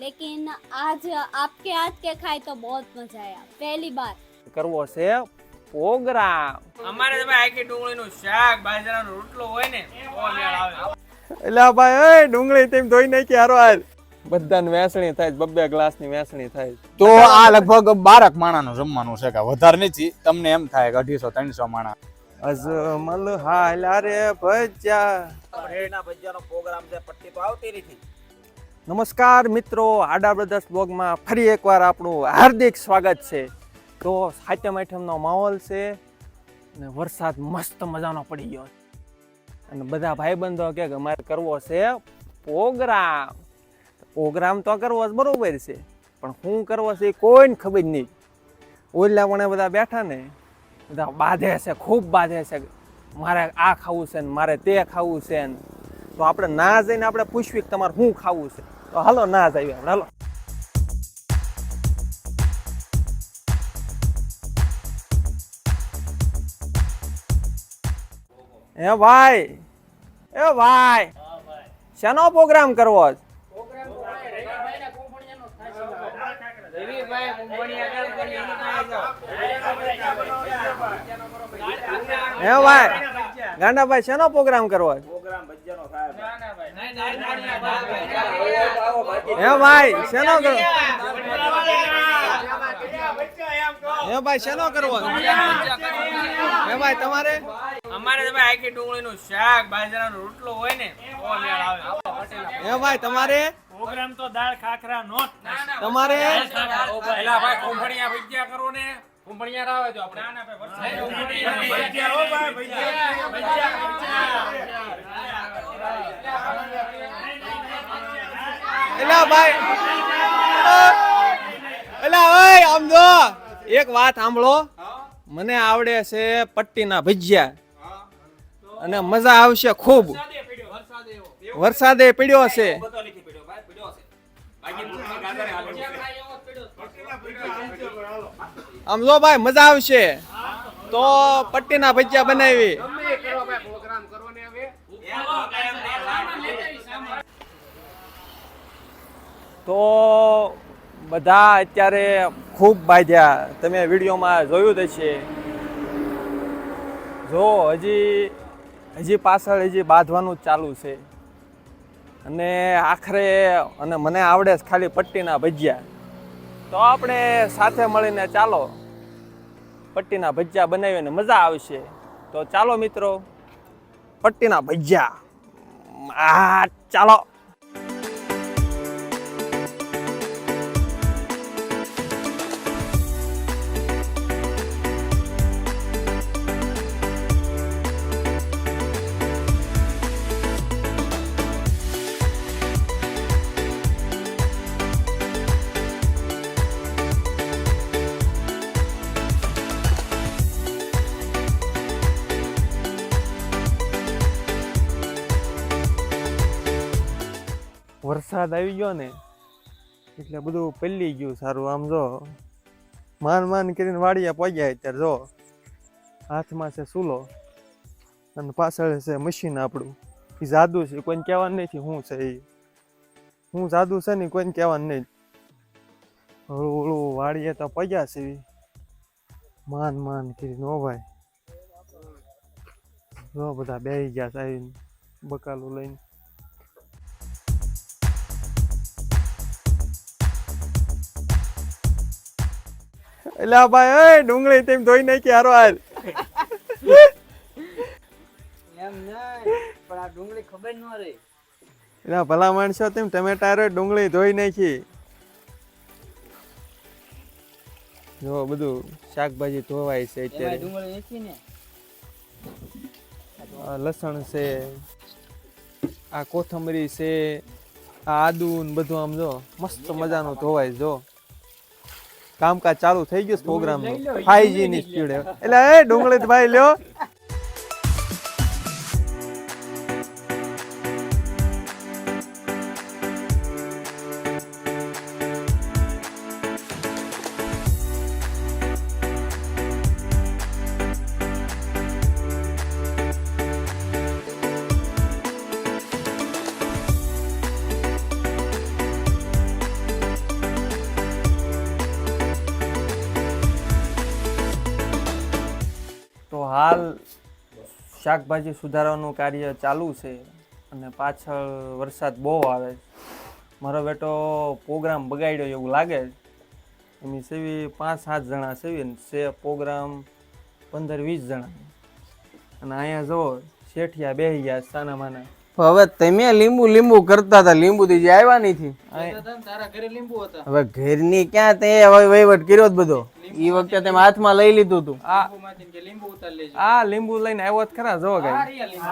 लेकिन आज आपके हाथ के खाए तो बहुत मजा आया पहली बार કરવો છે પ્રોગ્રામ. અમારે તો ભાઈ આખી ડુંગળીનું શાક બાજરાનો રોટલો હોય ને તો મેળ આવે. એટલે ભાઈ એ ડુંગળી તેમ ધોઈ નાખી હારો હાલ. બધાને વેસણી થાય, બબ્બે ગ્લાસની વેસણી થાય. તો આ લગભગ 12 માણાનું જમવાનું છે કે વધારે નથી. તમને એમ થાય કે 250-300 માણા. અજમલ હાલા રે ભજ્યા. રેડના ભજીયાનો પ્રોગ્રામ છે, પટ્ટી તો આવતી નથી. નમસ્કાર મિત્રો, આડા બ્રધર્સ બ્લોગમાં ફરી એકવાર આપણું હાર્દિક સ્વાગત છે. તો સાતમ આઠમનો માહોલ છે અને વરસાદ મસ્ત મજાનો પડી ગયો અને બધા ભાઈબંધો કે અમારે કરવો છે પ્રોગ્રામ. પ્રોગ્રામ તો કરવો જ બરોબર છે, પણ શું કરવો છે એ કોઈને ખબર નહીં. ઓલા પણ બધા બેઠા ને બધા બાંધે છે, ખૂબ બાંધે છે, મારે આ ખાવું છે ને મારે તે ખાવું છે ને. તો આપણે ના જઈને આપણે પૂછવી કે તમારે શું ખાવું છે. તો હાલો ના જઈએ આપણે, હાલો. એ ભાઈ, એ ભાઈ, શેનો પ્રોગ્રામ કરવો છે? હે ભાઈ ગાંડાભાઈ, શેનો પ્રોગ્રામ કરવો છે? હે ભાઈ શેનો કરવો? હે ભાઈ શેનો કરવો? હે ભાઈ તમારે? અમારે તો ભાઈ આખી ડુંગળીનું શાક બાજરાનો રોટલો હોય ને તો મેળ આવે. હે ભાઈ તમારે? પ્રોગ્રામ તો દાળ ખાખરા નો તમારે? એલા ભાઈ કોંફળિયા ભજીયા કરો ને. કોંફળિયા આવે તો આપણે આના પે ભજીયા હો ભાઈ, ભજીયા. એલા ભાઈ, એલા ઓય આમ જો એક વાત સાંભળો. મને આવડે છે પટ્ટીના ભજીયા અને મજા આવશે ખૂબ. વરસાદે પડ્યો છે. આમ જો ભાઈ મજા આવશે તો પટ્ટીના ભજીયા બનાવી. તો બધા અત્યારે ખૂબ બાંધ્યા, તમે વિડીયોમાં જોયું જ છે. જો હજી પાછળ હજી બાંધવાનું જ ચાલુ છે અને આખરે અને મને આવડે છે ખાલી પટ્ટીના ભજીયા. તો આપણે સાથે મળીને ચાલો પટ્ટીના ભજીયા બનાવીને મજા આવશે. તો ચાલો મિત્રો, પટ્ટીના ભજીયા. ચાલો. વરસાદ આવી ગયો ને એટલે બધું પલળી ગયું સારું. આમ જો માન કરીને વાડિયા પહોંચ્યા. અત્યારે જો હાથમાં છે ચૂલો અને પાછળ છે મશીન આપણું. એ જાદુ છે, કોઈને કહેવાનું નથી શું છે એ. હું જાદુ છે ને કોઈને કહેવાનું નહીં. હળું હળું વાડીએ તો પગ્યા છે માન કરીને. ઓ ભાઈ જો બધા બેસી ગયા છે આવીને બકાલું લઈને. એટલે ભાઈ એ ડુંગળી તેમ ધોઈ નાખી હારો હાલ. એમ નહીં, પણ આ ડુંગળી ખબર ન રહી. એટલે ભલા માણસો તેમ ટમેટા ડુંગળી ધોઈ નાખી. જો બધું શાકભાજી ધોવાય છે એમાં અત્યારે. ડુંગળી નથી ને. આ લસણ છે, આ કોથમરી છે, આ આદુ ને બધું આમ જો મસ્ત મજાનું ધોવાય. જો કામકાજ ચાલુ થઈ ગયું પ્રોગ્રામ નું 5G ની સ્પીડ. એટલે એ ડુંગળી ભાઈ લ્યો. હાલ શાકભાજી સુધારવાનું કાર્ય ચાલુ છે અને પાછળ વરસાદ બહુ આવે છે. મારો બેટો પ્રોગ્રામ બગાડ્યો એવું લાગે છે. એમની સેવી 5-7 જણા સેવી ને છે પ્રોગ્રામ 15-20 જણા અને અહીંયા જો શેઠિયા બેહી ગયા સાના માના. હવે તમે લીંબુ કરતા હતા, લીંબુ થી આવ્યા નથી. તારા ઘરે લીંબુ હતા. હવે ઘરની ક્યાં તે વહીવટ કર્યો જ બધો. ઈ વખતે તમે હાથમાં લઈ લીધું હતું. લીંબુમાંથી કે લીંબુ ઉતાર લેજો. આ લીંબુ લઈને આવ્યો જ ખરા જો આ ગાય. રહ્યા લીંબુ.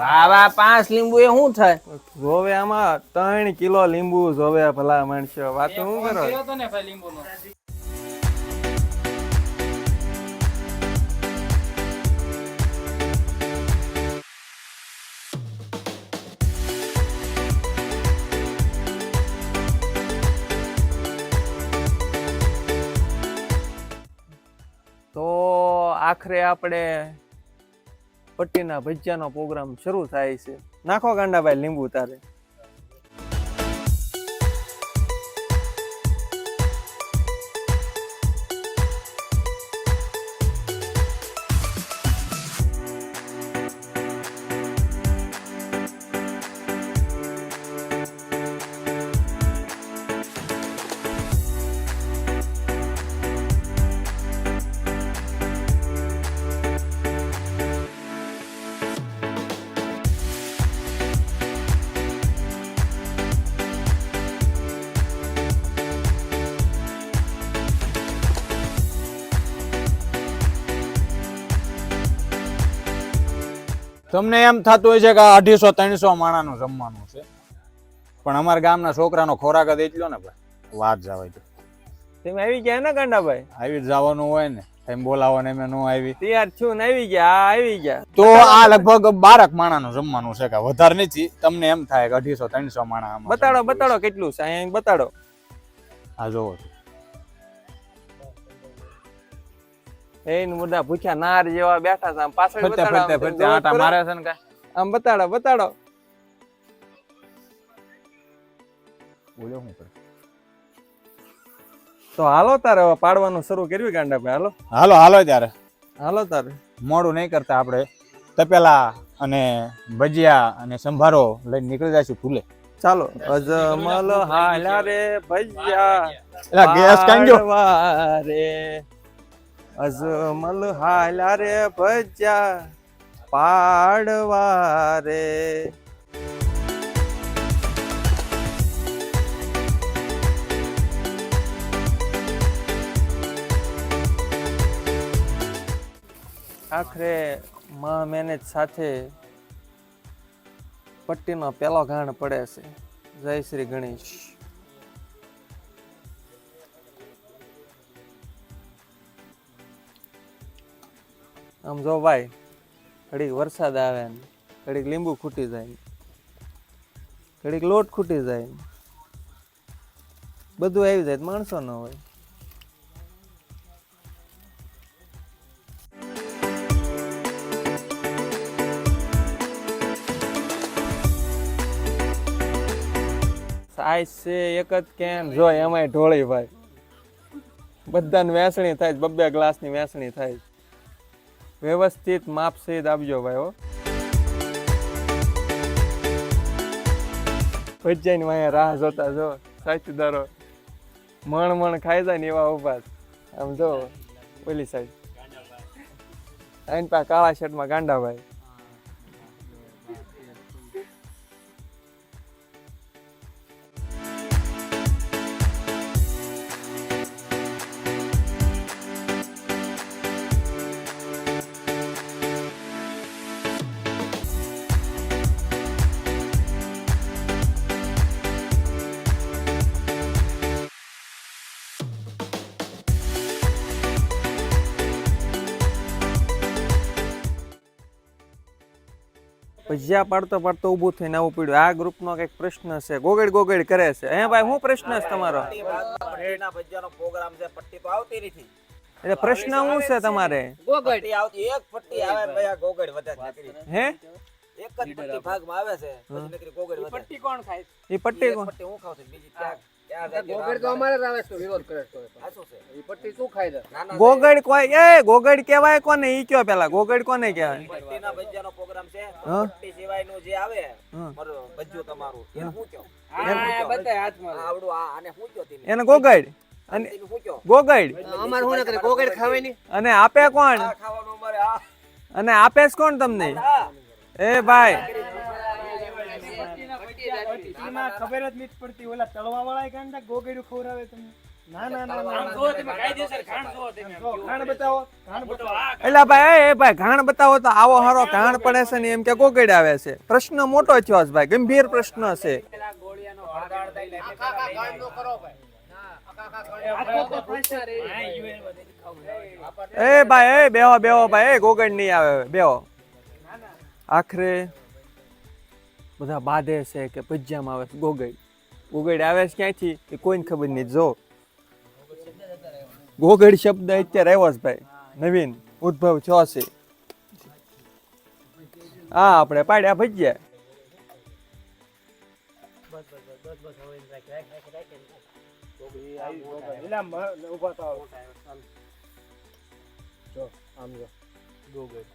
વાહ વાહ 5 લીંબુ એ શું થાય? જોવે આમાં 3 કિલો લીંબુ જોવે ભલા માણસો. વાતો શું કરો? ગયો તો ને ભાઈ લીંબુનો. તો આખરે આપણે પટ્ટીના ભજીયાનો પ્રોગ્રામ શરૂ થાય છે. નાખો ગાંડાભાઈ લીંબુ તારે. તમને એમ થતું હોય છે કે 250-300 માણાનું જમવાનું છે, પણ અમારા ગામના છોકરાનો ખોરાક જ એટલો ને ભાઈ વાત જવાય તો. તમે આવી ગયા ને ગાંડાભાઈ? આવી જ જવાનું હોય ને, એમ બોલાવો ને એમ ન આવી તૈયાર છું ને આવી ગયા. આવી ગયા તો આ લગભગ 12 માણાનું જમવાનું છે, કે વધારે નથી. તમને એમ થાય કે 250-300 માણા આમાં બતાડો બતાડો કેટલું છે અહીંયા બતાડો. આ જોવો એનું બધા ભૂખ્યા નાર જેવા બેઠા છે. આમ પાછળ ફરતે બતાડો, ફરતે ફરતે આટા મારે છે ને કાંઈ. આમ બતાડો બતાડો. બોલો શું કરે? તો હાલો તારે હવે પાડવાનું શરૂ કર્યું ગાંડાભાઈ. હાલો હાલો હાલો ત્યારે હાલો તારે. મોડું નહીં કરતા આપણે તપેલા અને ભજીયા અને સંભારો લઈને નીકળી જઈશું ભૂલે. ચાલો. અજમલ હાલ્યા રે ભૈયા એલા ગેસ કાંજો. પાડવા રે. અજમલ હાલ્યા રે ભૈયા પાડવા રે. આખરે માં મહેનત સાથે પટ્ટીનો પેલો ઘાણ પડે છે. જય શ્રી ગણેશ. આમ જો ભાઈ, ઘડીક વરસાદ આવે ને ઘડીક લીંબુ ખૂટી જાય ને ઘડીક લોટ ખૂટી જાય ને બધું આવી જાય, માણસો ન હોય. સાઈઝ છે એક જ કેન જો એમાંય ઢોળી ભાઈ. બધાને વેસણી થાય, 2 ગ્લાસની વેસણી થાય. વ્યવસ્થિત માપ સહિત આપજો ભાઈ. હો ભજીયાની વાંહે રાહ જોતા જો સાચીદારો મણ ખાઈ જાય ને એવા ઉભા. આમ જો ઓલી સાઈડ આઈન પા કાળા શર્ટમાં ગાંડાભાઈ. ભજીયા પાડતો પાડતો ઊભું થઈને આવું પડ્યું. આ ગ્રુપનો કંઈક પ્રશ્ન છે, ગોગડ ગોગડ કરે છે. હે ભાઈ શું પ્રશ્ન છે તમારો? એટલે પ્રશ્ન શું છે તમારે? ગોગડ એક પટ્ટી આવે ભાઈ, આ ગોગડ વધારે હે એક જ પટ્ટી ભાગમાં આવે છે, પછી નકરી ગોગડ વધારે. પટ્ટી કોણ ખાય? એ પટ્ટી કોણ? પટ્ટી હું ખાઉં છું, બીજી ક્યાં ગોગડ તો અમારે જ આવે છે, વિરોધ કરે છે. ઈ પટ્ટી શું ખાય છે? ગોગડ કોઈ ગોગડ કહેવાય કોને ઈ કયો પેલા ગોગડ કોને કહેવાય? પટ્ટીના ભજીયાનો પ્રોગ્રામ છે. હા? પટ્ટી સિવાયનું જે આવે હા. મારું ભજીયું તમારું એને શું કહો? આ બતાય હાથમાં. આવડું આને શું કહો તમે? એને ગોગડ અને એને શું કહો? ગોગડ અમારે શું ના કરે ગોગડ ખાવે નહીં. અને આપે કોણ? આ ખાવાનું અમારે આ અને આપે જ કોણ તમને? એ ભાઈ પટ્ટીમાં ખબર જ નથી પડતી. ઓલા તળવા વાળા કાંડા ગોગડું ખવરાવે તમને. ના ના ના આમ જો તમે કાયદેસર ઘાણ જો તમે આમ ખાણ બતાવો. ખાણ તો બતાવો. આ એટલે ભાઈ એ ભાઈ ઘાણ બતાવો તો આવો હારો ઘાણ પડે છે ને એમ કે ગોગડ આવે છે. પ્રશ્ન મોટો થયો છે ભાઈ, ગંભીર પ્રશ્ન છે. એ ભાઈ એ બેહો બેહો ભાઈ એ ગોગડ નહીં આવે બેહો. આખરે બધા બાધે છે કે ભજીયામાં આવે છે ગોગડ. ગોગડ આવે છે ક્યાંથી એ કોઈને ખબર નહીં. જો ગોગડ શબ્દ અત્યારે આવ્યો છે ભાઈ, નવીન ઉદ્ભવ થયો છે. હા આપણે પાડ્યા ભજીયા. ઉભા થાવ. જો આમ જો ગોગડ.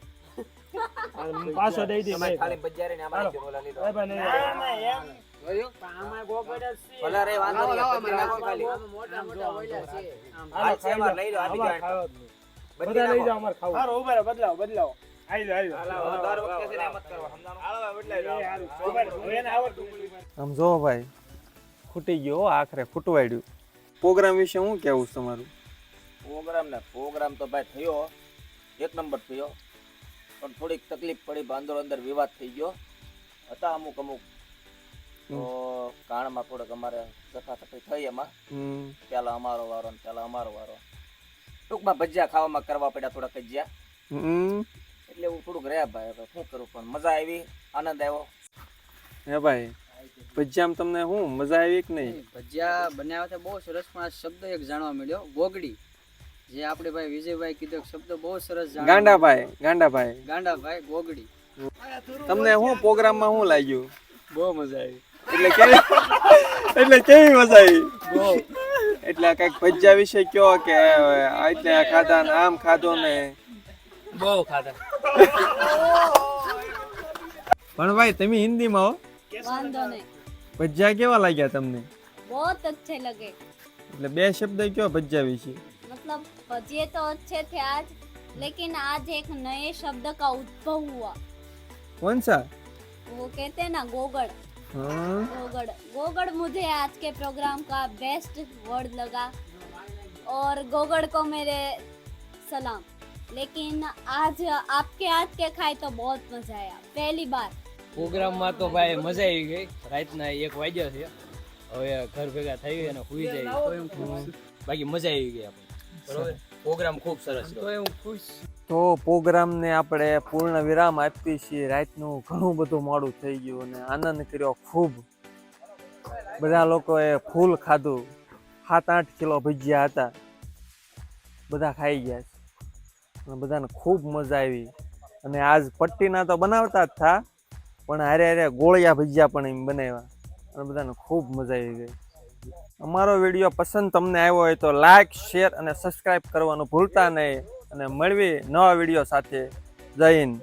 પાછો દઈ દી. તમારે ખાલી ભજીયા રહીને આમાં નાખી દો, ઓલા લીધો. જોયું? પણ આમાં ગોગડ જ છે. ભલા રે વાંધો નહીં, ભજીયા નાખો ખાલી. મોટા મોટા ઓલા છે. આ છે અમારે લઈ લો, આ બીજા બધા લઈ જાઓ અમાર ખાવું. હારો ઉભા રહો, બદલાવો બદલાવો. આઈ લો આઈ લો. દર વખતે છે ને એમ જ કરવા, સમજાણું? આમ જો ભાઈ ખૂટી ગયો હો, આખરે ખૂટવાડ્યું. પ્રોગ્રામ વિશે શું કહેવું છે તમારું? પ્રોગ્રામ તો ભાઈ થયો, એક નંબર થયો, પણ થોડીક તકલીફ પડી, અંદર અંદર વિવાદ થઈ ગયો હતા અમુક તો કાણમાં થોડોક અમારે સફાસફાઈ થઈ એમાં. પેલા અમારો વારો ને પેલા અમારો વારો, ટૂંકમાં ભજીયા ખાવામાં કરવા પડ્યા થોડા કજિયા, એટલે હું થોડુંક રહ્યા ભાઈ. હવે શું કરું, પણ મજા આવી, આનંદ આવ્યો. હે ભાઈ ભજીયામાં તમને શું મજા આવી કે નહીં? ભજીયા બનાવ્યા હતા બહુ સરસ, પણ આ શબ્દ એક જાણવા મળ્યો, ગોગડી. જે આપણે ભાઈ વિજયભાઈ કીધો શબ્દ બહુ સરસ જાણવા ગાંડાભાઈ ગાંડાભાઈ ગાંડાભાઈ ગોગડી. તમને શું પ્રોગ્રામમાં શું લાગ્યું? બહુ મજા આવી. એટલે કેવી મજા આવી? એટલે કઈક ભજીયા વિશે કયો કે એટલે ખાધા ને આમ ખાધો ને બહુ ખાધા. પણ ભાઈ તમે હિન્દીમાં હો, वांदो नहीं, ભજીયા કેવા લાગ્યા તમને? बहुत अच्छे लगे. એટલે બે શબ્દ કયો ભજીયા વિશે? मतलब भजिए तो अच्छे थे आज, लेकिन आज एक नए शब्द का उद्भव हुआ. कौन सा? वो कहते हैं ना गोगड़. हाँ गोगड़ गोगड़ मुझे आज के प्रोग्राम का बेस्ट वर्ड लगा, और गोगड़ को मेरे सलाम. लेकिन आज आपके हाथ के खाए तो बहुत मजा आया, पहली बार. પ્રોગ્રામમાં તો ભાઈ મજા આવી ગઈ. રાતના 1 વાગ્યા છે, હવે ઘર ભેગા થઈ ગયા ને સુઈ જાય તો એમ બાકી મજા આવી ગઈ આપણે. બરોબર, પ્રોગ્રામ ખૂબ સરસ રહ્યો. તો પ્રોગ્રામને આપણે પૂર્ણ વિરામ આપીએ છીએ. રાતનું ઘણું બધું મોડું થઈ ગયું અને આનંદ કર્યો ખૂબ. બધા લોકોએ ફૂલ ખાધું, 7-8 કિલો ભજીયા હતા, બધા ખાઈ ગયા છે અને બધાને ખૂબ મજા આવી. અને આજ પટ્ટીના તો બનાવતા જ થા, પણ હારે હારે ગોળિયા ભજીયા પણ એમ બનાવ્યા અને બધાને ખૂબ મજા આવી ગઈ. અમારો વિડીયો પસંદ તમને આવ્યો હોય તો લાઈક, શેર અને સબસ્ક્રાઈબ કરવાનું ભૂલતા નહીં. અને મળવી નવા વિડીયો સાથે. જય હિન્દ.